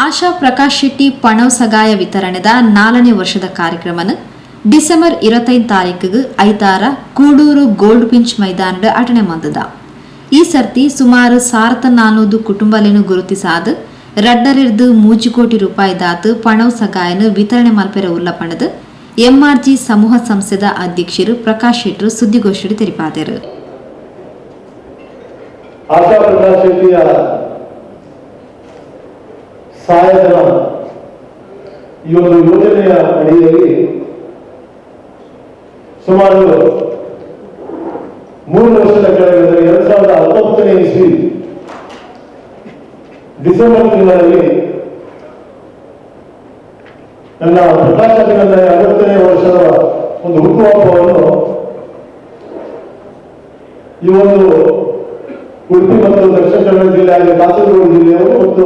ಆಶಾ ಪ್ರಕಾಶ್ ಶೆಟ್ಟಿ ಪಣವ್ ಸಗಾಯ ವಿತರಣೆದ 4ನೇ ವರ್ಷದ ಕಾರ್ಯಕ್ರಮನ ಡಿಸೆಂಬರ್ 25 ತಾರೀಕಿಗೆ ಐತಾರ ಕೂಡೂರು ಗೋಲ್ಡ್ ಪಿಂಚ್ ಮೈದಾನದ ಅಟನೆ ಮಂದದ. ಈ ಸರ್ತಿ ಸುಮಾರು 1400 ಕುಟುಂಬಲೇನು ಗುರುತಿಸಾದ ರಡ್ಡರಿರ್ದು 3 ಕೋಟಿ ರೂಪಾಯಿ ದಾತು ಪಣವ್ ಸಗಾಯನ ವಿತರಣೆ ಮಲ್ಪೆರ ಉಲ್ಲಪಣದ ಎಂಆರ್ಜಿ ಸಮೂಹ ಸಂಸ್ಥೆದ ಅಧ್ಯಕ್ಷರು ಪ್ರಕಾಶ್ ಶೆಟ್ರು ಸುದ್ದಿಗೋಷ್ಠಿಯಲ್ಲಿ ತಿಳಿಪಾದರು. ಆಶಾ ಪ್ರಕಾಶ್ ಶೆಟ್ಟಿಯ ಸಹಾಯಧನ ಈ ಒಂದು ಯೋಜನೆಯ ಅಡಿಯಲ್ಲಿ ಸುಮಾರು 3 ವರ್ಷದ ಕೆಳಗೆ 2019ನೇ ಇಸ್ವಿ ಡಿಸೆಂಬರ್ ತಿಂಗಳಲ್ಲಿ ನನ್ನ ಪ್ರಕಾಶ್ ಅಭಿನಂದನೆ 50ನೇ ವರ್ಷದ ಒಂದು ಹುಟ್ಟುಹಬ್ಬವನ್ನು ಈ ಒಂದು ಉಡುಪಿ ಮತ್ತು ದಕ್ಷಿಣ ಕನ್ನಡ ಜಿಲ್ಲೆಯ ಕಾಸರಗೋಡು ಜಿಲ್ಲೆಯವರು ಮತ್ತು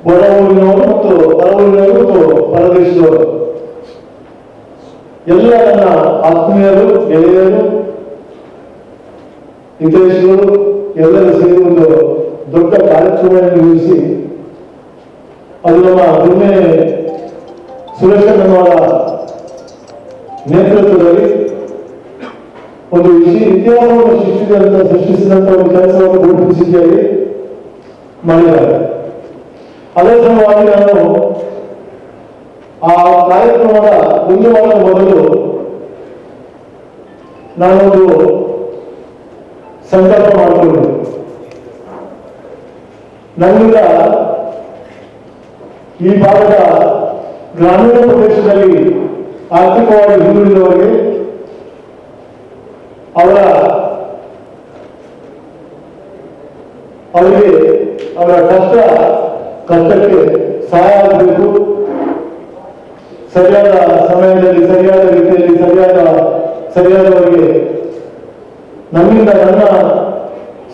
ಹೊರ ಊರಿನವರು ಮತ್ತು ಹೊರ ಊರಿನವರು ಮತ್ತು ಹೊರದೇಶದವರು ಎಲ್ಲ ನನ್ನ ಆತ್ಮೀಯರು, ಗೆಳೆಯರು, ಹಿತೈಷಿಗಳು ಎಲ್ಲರೂ ಸೇರಿ ಒಂದು ದೊಡ್ಡ ಕಾರ್ಯಕ್ರಮ ನಿರ್ವಹಿಸಿ ಅದು ನಮ್ಮ ದುಮ್ಮೆ ಸುರೇಶಣ್ಣನವರ ನೇತೃತ್ವದಲ್ಲಿ ಒಂದು ಇತಿಹಾಸವನ್ನು ಸೃಷ್ಟಿಸಿದಂತ ಒಂದು ಕೆಲಸವನ್ನು ಗುರುತಿಸಿದ್ದೇವೆ ಮಾಡಿದ್ದಾರೆ. ಅದೇ ಸಲುವಾಗಿ ನಾನು ಆ ಕಾರ್ಯಕ್ರಮದ ಒಂದು ವಾರದ ಮೊದಲು ನಾನೊಂದು ಸಂಕಲ್ಪ ಮಾಡಿಕೊಂಡೆ. ನನ್ನಿಂದ ಈ ಭಾಗದ ಗ್ರಾಮೀಣ ಪ್ರದೇಶದಲ್ಲಿ ಆರ್ಥಿಕವಾಗಿ ಹಿಂದುಳಿದವರಿಗೆ ಅವರ ಕಷ್ಟಕ್ಕೆ ಸಹಾಯ ಆಗಬೇಕು. ಸರಿಯಾದ ಸಮಯದಲ್ಲಿ ಸರಿಯಾದ ರೀತಿಯಲ್ಲಿ ಸರಿಯಾದವರಿಗೆ ನಮ್ಮಿಂದ ನನ್ನ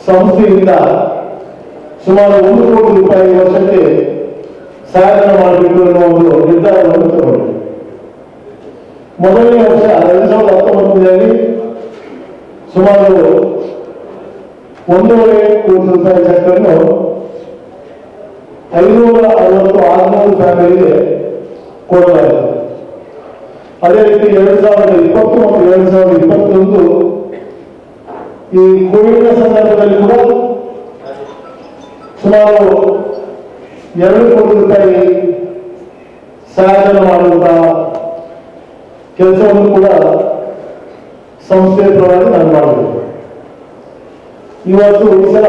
ಸಂಸ್ಥೆಯಿಂದ ಸುಮಾರು 1 ಕೋಟಿ ರೂಪಾಯಿ ವರ್ಷಕ್ಕೆ ಸಹಾಯಧನ ಮಾಡಬೇಕು ಎನ್ನುವ ಒಂದು ನಿರ್ಧಾರವನ್ನು ತಗೊಂಡೆ. ಮೊದಲನೇ ವರ್ಷ 2019ರಲ್ಲಿ ಸುಮಾರು 1.5 ಕೋಟಿ ರೂಪಾಯಿ ಚೆಕ್ಕನ್ನು 560 ಫ್ಯಾಮಿಲಿಗೆ ಕೊಡಲಾಯಿತು. ಅದೇ ರೀತಿ 2020 ಮತ್ತು 2021 ಈ ಕೋವಿಡ್ ಸಂದರ್ಭದಲ್ಲಿ ಕೂಡ ಸುಮಾರು 2 ಕೋಟಿ ರೂಪಾಯಿ ಸಹಾಯಧನ ಮಾಡುವಂತಹ ಕೆಲಸವನ್ನು ಕೂಡ ಸಂಸ್ಥೆಯ ಪರವಾಗಿ ನಾನು ಮಾಡಬೇಕು. ಇವತ್ತು ಈ ಸಲ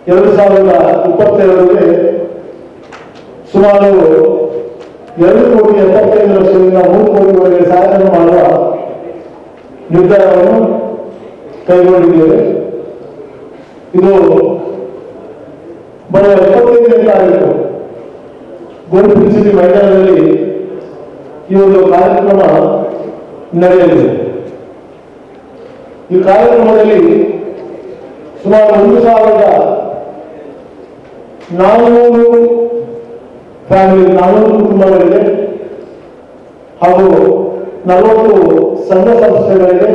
2022ಕ್ಕೆ ಸುಮಾರು 2,75 ಲಕ್ಷದಿಂದ 3 ಕೋಟಿವರೆಗೆ ಸಹಾಯಧನ ಮಾಡುವ ನಿರ್ಧಾರವನ್ನು ಕೈಗೊಂಡಿದ್ದೇವೆ. ಇದು ಬರುವ 25ನೇ ತಾರೀಕು ಗೋಲ್ಡ್ ಪಿಂಚ್ ಮೈದಾನದಲ್ಲಿ ಈ ಒಂದು ಕಾರ್ಯಕ್ರಮ ನಡೆಯಲಿದೆ. ಈ ಕಾರ್ಯಕ್ರಮದಲ್ಲಿ ಸುಮಾರು 1,400 ಫ್ಯಾಮಿಲಿ 400 ಕುಟುಂಬಗಳಿಗೆ ಹಾಗೂ 40 ಸಂಘ ಸಂಸ್ಥೆಗಳಿಗೆ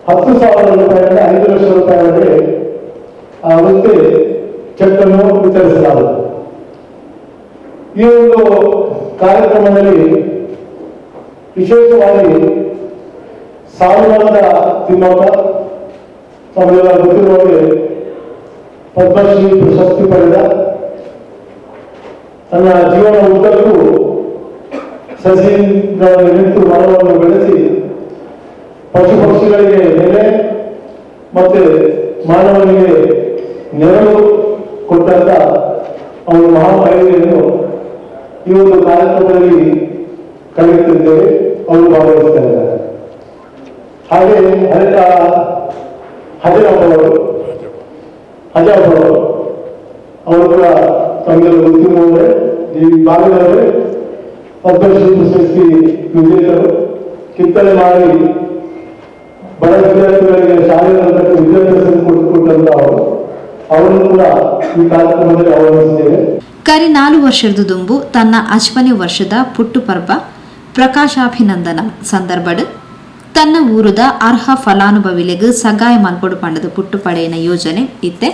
10,000 ರೂಪಾಯಿಯಿಂದ 5 ಲಕ್ಷ ರೂಪಾಯಿವರೆಗೆ ಆ ವೃತ್ತಿ ಚೆಕ್ ಅನ್ನು ವಿತರಿಸಲಾಗುತ್ತದೆ. ಈ ಒಂದು ಕಾರ್ಯಕ್ರಮದಲ್ಲಿ ವಿಶೇಷವಾಗಿ ಸಾವಿರದ ತಿಮ್ಮಕ್ಕ ತಮಗೆಲ್ಲ ಗೊತ್ತಿರುವಾಗೆ ಪದ್ಮಶ್ರೀ ಪ್ರಶಸ್ತಿ ಪಡೆದ ತನ್ನ ಜೀವನ ಉದ್ದಕ್ಕೂ ಸಸಿಗಳನ್ನು ನೆಟ್ಟು ಮರವನ್ನು ಬೆಳೆಸಿ ಪಶು ಪಕ್ಷಿಗಳಿಗೆ ನೆಲೆ ಮತ್ತೆ ಮಾನವನಿಗೆ ನೆರಳು ಕೊಟ್ಟಂತ ಅವರ ಮಹಾಮಹಿಳೆಯನ್ನು ಈ ಒಂದು ಕಾರ್ಯಕ್ರಮದಲ್ಲಿ ಕರೆಯುತ್ತಿದ್ದೇವೆ. ಅವರು ಭಾಗವಹಿಸ್ತಾ ಇದ್ದಾರೆ. ಹಾಗೆ ಹಜಾಬ್ ಅವರು ಕೂಡ ತಮಗೆಲ್ಲ ಗೊತ್ತಿರುವವರೇ ಈ ಭಾಗದಲ್ಲಿ ಪದ್ಮಶ್ರೀ ಪ್ರಶಸ್ತಿ ವಿಜೇತರು. ಕಿತ್ತಳೆ ಮಾಡಿ ಬಡ ವಿದ್ಯಾರ್ಥಿಗಳಿಗೆ ಶಾಲೆಗಳ ವಿದ್ಯಾಭ್ಯಾಸ ಕೊಟ್ಟಂತ ಅವರನ್ನು ಕೂಡ ಈ ಕಾರ್ಯಕ್ರಮದಲ್ಲಿ ಆಹ್ವಾನಿಸಿದ್ದೇವೆ. ಕರಿ 4 ವರ್ಷದ ದುಂಬು ತನ್ನ 5ನೇ ವರ್ಷದ ಪುಟ್ಟು ಪರ್ವ ಪ್ರಕಾಶಾಭಿನಂದನ ಸಂದರ್ಭಡ್ ತನ್ನ ಊರುದ ಅರ್ಹ ಫಲಾನುಭವಿಗಳಿಗೆ ಸಗಾಯ ಮಲ್ಪಡು ಪಂಡದ ಪುಟ್ಟು ಪಡೆಯನ ಯೋಜನೆ ಇತ್ತೆ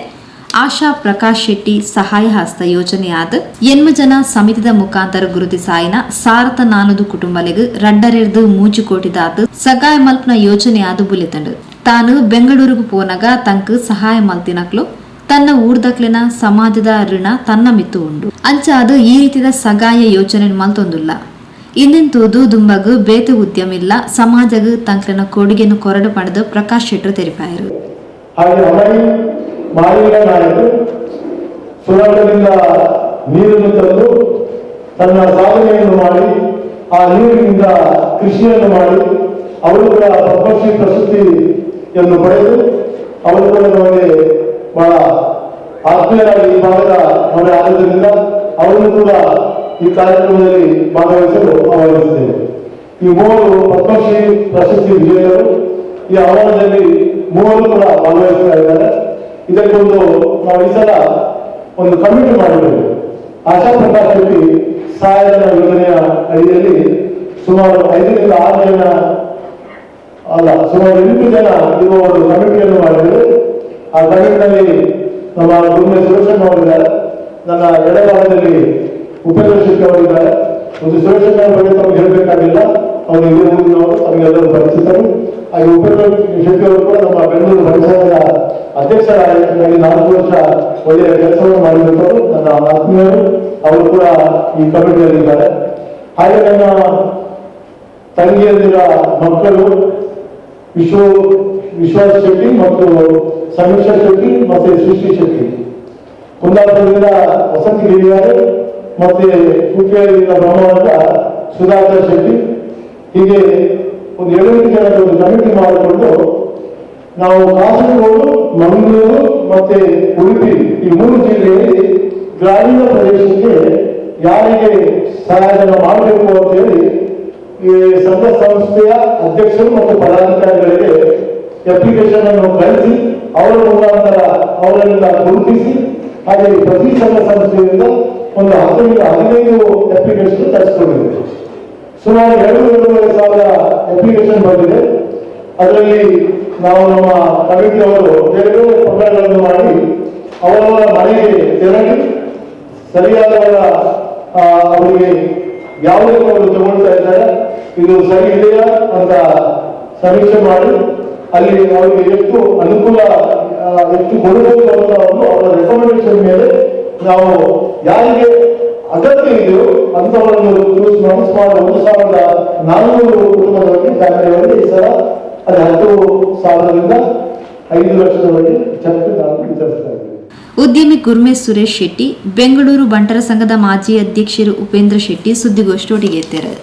ಆಶಾ ಪ್ರಕಾಶ್ ಶೆಟ್ಟಿ ಸಹಾಯ ಹಸ್ತ ಯೋಜನೆಯಾದ 8 ಜನ ಸಮಿತಿದ ಮುಖಾಂತರ ಗುರುತಿಸಾಯಿನ ಸಾರತ 4 ಕುಟುಂಬಲೆಗ್ ರಡ್ಡರೆರ್ದು 3 ಕೋಟಿದಾದ ಸಗಾಯ ಮಲ್ಪನ ಯೋಜನೆಯಾದ ಬುಲಿತಂಡು ತಾನು ಬೆಂಗಳೂರಿಗೆ ಪೋನಗ ತಂಕ್ ಸಹಾಯ ಮಲ್ತಿನಕ್ಲು ತನ್ನ ಊರ್ದಕ್ಲಿನ ಸಮಾಜದ ಋಣ ತನ್ನ ಮಿತ್ತು ಉಂಡು ಅಂಚಾದ ಈ ರೀತಿಯ ಸಗಾಯ ಯೋಜನೆ ಮಲ್ತೊಂದುಲ್ಲ ಇಂದಿಂತೂದು ದುಂಬಗ್ ಬೇತೆ ಉದ್ಯಮಿಲ್ಲ ಸಮಾಜಗ್ ತಂಕ್ಲಿನ ಕೊಡುಗೆನು ಕೊರಡು ಪಡೆದು ಪ್ರಕಾಶ್ ಶೆಟ್ಟರು ತೆರಿಪಾಯರು. ಹಾಗೆ ಅಮರಿ ಮಾಲಿನ್ಯ ನಾಯಕರು ಸುರಂಗದಿಂದ ನೀರನ್ನು ತಂದು ತನ್ನ ಸಾಧನೆಯನ್ನು ಮಾಡಿ ಆ ನೀರಿನಿಂದ ಕೃಷಿಯನ್ನು ಮಾಡಿ ಅವರು ಕೂಡ ಪದ್ಮಶ್ರೀ ಪ್ರಶಸ್ತಿಯನ್ನು ಪಡೆದು ಅವರು ಕೂಡ ನಮಗೆ ಬಹಳ ಆತ್ಮೀಯರಾಗಿ ಈ ಭಾಗದ ಮನೆ ಆಗೋದ್ರಿಂದ ಅವರನ್ನು ಕೂಡ ಈ ಕಾರ್ಯಕ್ರಮದಲ್ಲಿ ಭಾಗವಹಿಸಲು ಆಹ್ವಾನಿಸುತ್ತೇವೆ. ಈ 3 ಪದ್ಮಶ್ರೀ ಪ್ರಶಸ್ತಿ ವಿಜೇತರು ಈ ಆಹ್ವಾನದಲ್ಲಿ 3 ಕೂಡ ಭಾಗವಹಿಸ್ತಾ ಇದ್ದಾರೆ. ಇದಕ್ಕೊಂದು ನಾವು ಈ ಸಲ ಒಂದು ಕಮಿಟಿ ಮಾಡಿದ್ದೇವೆ. ಆಶಾ ಪ್ರಕಾಶ್ ಶೆಟ್ಟಿ ಸಹಾಯಧನ ಯೋಜನೆಯ ಅಡಿಯಲ್ಲಿ ಸುಮಾರು 5 ರಿಂದ 6 ಜನ ಅಲ್ಲ ಸುಮಾರು 8 ಜನ ಇರುವ ಒಂದು ಕಮಿಟಿಯನ್ನು ಮಾಡಿದ್ದೇವೆ. ಆ ಕಮಿಟಿನಲ್ಲಿ ನಮ್ಮ ಗುರುಮೆ ಸುರೇಶಣ್ಣ ಅವರಿದ್ದಾರೆ, ನನ್ನ ಎಡಭಾಗದಲ್ಲಿ ಉಪೇಂದ್ರ ಶೆಟ್ಟಿ ಅವರಿದ್ದಾರೆ. ಒಂದು ಸುರೇಶಣ್ಣ ಬಗ್ಗೆ ತಮಗೆ ಹೇಳಬೇಕಾಗಿಲ್ಲ, ಅವರು ಇದೇ ಊರಿನವರು, ತಮಗೆಲ್ಲರೂ ಪರಿಚಿತರು. ಹಾಗೆ ಉಪೇಂದ್ರ ಶೆಟ್ಟಿ ಅವರು ಕೂಡ ನಮ್ಮ ಬೆಂಗಳೂರು ಪರಿಸರದ ಅಧ್ಯಕ್ಷರಾಗಿ 4 ವರ್ಷ ಒಳ್ಳೆಯ ಕೆಲಸವನ್ನು ಮಾಡಿರುತ್ತವರು ನನ್ನ ಆತ್ಮೀಯರು, ಅವರು ಕೂಡ ಈ ಕಮಿಟಿಯಲ್ಲಿದ್ದಾರೆ. ಹಾಗೆ ನನ್ನ ತಂಗಿಯಂದಿರ ಮಕ್ಕಳು ವಿಶ್ವಾಸ್ ಶೆಟ್ಟಿ ಮತ್ತು ಸಮೀಕ್ಷಾ ಶೆಟ್ಟಿ ಮತ್ತೆ ಸೃಷ್ಟಿ ಶೆಟ್ಟಿ, ಕುಂದಾಪುರದಿಂದ ವಸಂತಿ ಗಿರಿಯಾರು ಮತ್ತೆ ಕುಕ್ಕೆಯಿಂದ ಬ್ರಹ್ಮಾಂಡ ಸುಧಾಕರ್ ಶೆಟ್ಟಿ, ಹೀಗೆ ಒಂದು 7 ಜನರ ಒಂದು ಕಮಿಟಿ ಮಾಡಿಕೊಂಡು ನಾವು ಕಾಸರಗೋಡು, ಮಂಗಳೂರು ಮತ್ತೆ ಉಡುಪಿ ಈ 3 ಜಿಲ್ಲೆಯಲ್ಲಿ ಗ್ರಾಮೀಣ ಪ್ರದೇಶಕ್ಕೆ ಯಾರಿಗೆ ಸಹಾಯಧನ ಮಾಡಬೇಕು ಅಂತ ಹೇಳಿ ಈ ಸಂಘ ಸಂಸ್ಥೆಯ ಅಧ್ಯಕ್ಷರು ಮತ್ತು ಪದಾಧಿಕಾರಿಗಳಿಗೆ ಅಪ್ಲಿಕೇಶನ್ ಅನ್ನು ಕಳಿಸಿ ಅವರ ಮುಖಾಂತರ ಅವರನ್ನ ಗುರುತಿಸಿ ಹಾಗೆ ಪ್ರತಿ ಸಂಘ ಸಂಸ್ಥೆಯಿಂದ ಒಂದು 15 ಅಪ್ಲಿಕೇಶನ್ ತರಿಸಿಕೊಂಡಿದೆ. ಸುಮಾರು 2,500 ಅಪ್ಲಿಕೇಶನ್ ಬಂದಿದೆ. ಅದರಲ್ಲಿ ನಾವು ನಮ್ಮ ಕಮಿಟಿಯವರು ಬೇರೆ ಬೇರೆ ಪ್ರಕರಣಗಳನ್ನು ಮಾಡಿ ಅವರವರ ಮನೆಗೆ ತೆರಳಿ ಸರಿಯಾದವರ ಅವರಿಗೆ ಯಾವುದೇ ಅವರು ತಗೊಳ್ತಾ ಇದ್ದಾರೆ ಇದು ಸರಿ ಇದೆಯಾ ಅಂತ ಸಮೀಕ್ಷೆ ಮಾಡಿ ಅಲ್ಲಿ ಅವರಿಗೆ ಎಷ್ಟು ಅನುಕೂಲ ಎಷ್ಟು ಕೊಡಬಹುದು ಅನ್ನೋದನ್ನು ಅವರ ರೆಕಮೆಂಡೇಶನ್ ಮೇಲೆ ನಾವು ಯಾರಿಗೆ ಅಗತ್ಯ ಇದೆಯೋ ಅಂತವರನ್ನು ಚೂಸ್ ಮಾಡಿ ಸುಮಾರು 1,400 ಕುಟುಂಬದವರಿಗೆ ಫ್ಯಾಮಿಲಿಯವರಿಗೆ ಈ ಸಲ ಅದು 10,000ರಿಂದ 5 ಲಕ್ಷದವರೆಗೆ ಚೆಕ್ ನಾವು ವಿತರಿಸ್ತಾ ಇದ್ದೀವಿ. ಉದ್ಯಮಿ ಗುರ್ಮೆ ಸುರೇಶ್ ಶೆಟ್ಟಿ, ಬೆಂಗಳೂರು ಬಂಟರ ಸಂಘದ ಮಾಜಿ ಅಧ್ಯಕ್ಷರು ಉಪೇಂದ್ರ ಶೆಟ್ಟಿ ಸುದ್ದಿಗೋಷ್ಠಿ ಒಟ್ಟಿಗೆ ಎತ್ತಾರೆ.